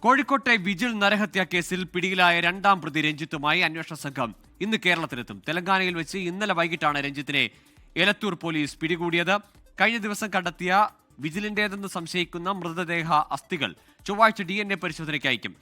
കോഴിക്കോട്ടെ വിജിൽ നരഹത്യാ കേസിൽ പിടിയിലായ രണ്ടാം പ്രതി രഞ്ജിത്തുമായി അന്വേഷണ സംഘം ഇന്ന് കേരളത്തിലെത്തും. തെലങ്കാനയിൽ വെച്ച് ഇന്നലെ വൈകിട്ടാണ് രഞ്ജിത്തിനെ എലത്തൂർ പോലീസ് പിടികൂടിയത്. കഴിഞ്ഞ ദിവസം കണ്ടെത്തിയ വിജിലിന്റേതെന്ന് സംശയിക്കുന്ന മൃതദേഹ അസ്ഥികൾ ചൊവ്വാഴ്ച DNA പരിശോധനയ്ക്ക് അയക്കും.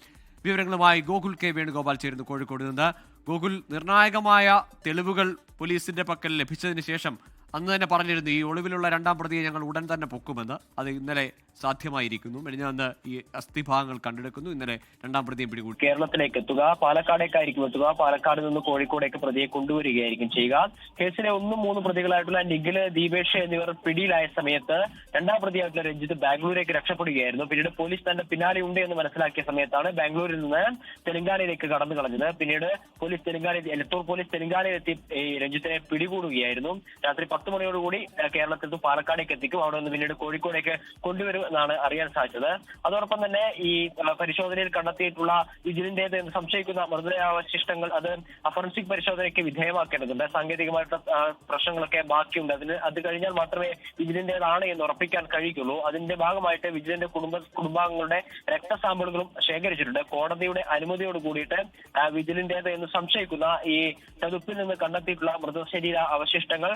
വിവരങ്ങളുമായി ഗോകുൽ കെ വേണുഗോപാൽ ചേരുന്നു കോഴിക്കോട് നിന്ന്. ഗോകുൽ, നിർണായകമായ തെളിവുകൾ പോലീസിന്റെ പക്കൽ ലഭിച്ചതിന് ശേഷം അന്ന് തന്നെ പറഞ്ഞിരുന്നു ഈ ഒളിവിലുള്ള രണ്ടാം പ്രതിയെ ഞങ്ങൾ ഉടൻ തന്നെ പൊക്കുമെന്ന്. അത് ഇന്നലെ സാധ്യമായിരിക്കുന്നു. മെനിഞ്ഞാന്ന് ഈ അസ്ഥിഭാഗങ്ങൾ കണ്ടെടുക്കുന്നു. ഇന്നലെ രണ്ടാം പ്രതിയെ പിടികൂടി കേരളത്തിലേക്ക് എത്തുക, പാലക്കാടേക്കായിരിക്കും എത്തുക. പാലക്കാട് നിന്ന് കോഴിക്കോടേക്ക് പ്രതിയെ കൊണ്ടുവരികയായിരിക്കും ചെയ്യുക. കേസിലെ 1-3 പ്രതികളായിട്ടുള്ള നിഖില്, ദീപേഷ് എന്നിവർ പിടിയിലായ സമയത്ത് രണ്ടാം പ്രതിയായിട്ടുള്ള രഞ്ജിത്ത് ബാംഗ്ലൂരേക്ക് രക്ഷപ്പെടുകയായിരുന്നു. പിന്നീട് പോലീസ് തന്റെ പിന്നാലെ ഉണ്ട് എന്ന് മനസ്സിലാക്കിയ സമയത്താണ് ബാംഗ്ലൂരിൽ നിന്ന് തെലങ്കാനയിലേക്ക് കടന്നു കളഞ്ഞത്. പിന്നീട് പോലീസ് എലത്തൂർ പോലീസ് തെലങ്കാനയിലെത്തി രഞ്ജിത്തിനെ പിടികൂടുകയായിരുന്നു. രാത്രി 10 മണിയോടുകൂടി കേരളത്തിൽ പാലക്കാടേക്ക് എത്തിക്കും. അവിടെ നിന്ന് പിന്നീട് കോഴിക്കോടേക്ക് കൊണ്ടുവരുമെന്നാണ് അറിയാൻ സാധിച്ചത്. അതോടൊപ്പം തന്നെ ഈ പരിശോധനയിൽ കണ്ടെത്തിയിട്ടുള്ള വിജിലിന്റേത് എന്ന് സംശയിക്കുന്ന മൃതദേഹാവശിഷ്ടങ്ങൾ അത് ഫോറൻസിക് പരിശോധനയ്ക്ക് വിധേയമാക്കേണ്ടതുണ്ട്. സാങ്കേതികമായിട്ടുള്ള പ്രശ്നങ്ങളൊക്കെ ബാക്കിയുണ്ട്. അത് കഴിഞ്ഞാൽ മാത്രമേ വിജിലിന്റേതാണ് എന്ന് ഉറപ്പിക്കാൻ കഴിയുള്ളൂ. അതിന്റെ ഭാഗമായിട്ട് വിജിലിന്റെ കുടുംബാംഗങ്ങളുടെ രക്തസാമ്പിളുകളും ശേഖരിച്ചിട്ടുണ്ട്. കോടതിയുടെ അനുമതിയോട് കൂടിയിട്ട് വിജിലിന്റേത് എന്ന് സംശയിക്കുന്ന ഈ ചതുപ്പിൽ നിന്ന് കണ്ടെത്തിയിട്ടുള്ള മൃതശരീര അവശിഷ്ടങ്ങൾ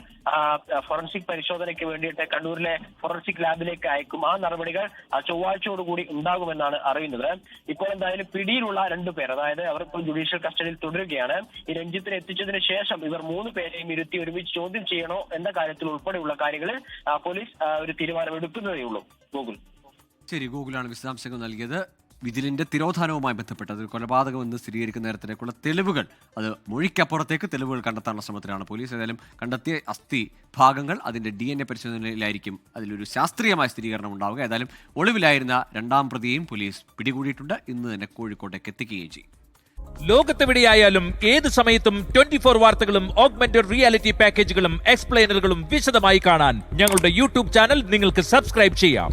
ഫോറൻസിക് പരിശോധനയ്ക്ക് വേണ്ടിയിട്ട് കണ്ണൂരിലെ ഫോറൻസിക് ലാബിലേക്ക് അയക്കും. ആ നടപടികൾ ചൊവ്വാഴ്ചയോടുകൂടി ഉണ്ടാകുമെന്നാണ് അറിയുന്നത്. ഇപ്പോൾ എന്തായാലും പിടിയിലുള്ള 2 പേർ, അതായത് അവർ ഇപ്പോൾ ജുഡീഷ്യൽ കസ്റ്റഡിയിൽ തുടരുകയാണ്. ഈ രഞ്ജിത്തിനെ എത്തിച്ചതിന് ശേഷം ഇവർ 3 പേരെയും ഇരുത്തി ഒരുമിച്ച് ചോദ്യം ചെയ്യണോ എന്ന കാര്യത്തിൽ ഉൾപ്പെടെയുള്ള കാര്യങ്ങളിൽ പോലീസ് ഒരു തീരുമാനമെടുക്കുന്നതേ ഉള്ളൂ. ഗോകുൽ. ശരി, ഗോകുലാണ് വിശദാംശങ്ങൾ നൽകിയത്. വിജിലിന്റെ തിരോധാനവുമായി ബന്ധപ്പെട്ട് അതൊരു കൊലപാതകമെന്ന് സ്ഥിരീകരിക്കുന്ന നേരത്തിലേക്കുള്ള തെളിവുകൾ, അത് മൊഴിക്കപ്പുറത്തേക്ക് തെളിവുകൾ കണ്ടെത്താനുള്ള ശ്രമത്തിലാണ് പോലീസ്. ഏതായാലും കണ്ടെത്തിയ അസ്ഥി ഭാഗങ്ങൾ അതിന്റെ DNA പരിശോധനയിലായിരിക്കും അതിലൊരു ശാസ്ത്രീയമായ സ്ഥിരീകരണം ഉണ്ടാവുക. ഏതായാലും ഒളിവിലായിരുന്ന രണ്ടാം പ്രതിയെയും പോലീസ് പിടികൂടിയിട്ടുണ്ട്. ഇന്ന് തന്നെ കോഴിക്കോട്ടേക്ക് എത്തിക്കുകയും ചെയ്യും. ലോകത്തെവിടെയായാലും ഏത് സമയത്തും 24 വാർത്തകളും ഓഗ്മെന്റഡ് റിയാലിറ്റി പാക്കേജുകളും എക്സ്പ്ലെയിനറുകളും വിശദമായി കാണാൻ ഞങ്ങളുടെ യൂട്യൂബ് ചാനൽ നിങ്ങൾക്ക് സബ്സ്ക്രൈബ് ചെയ്യാം.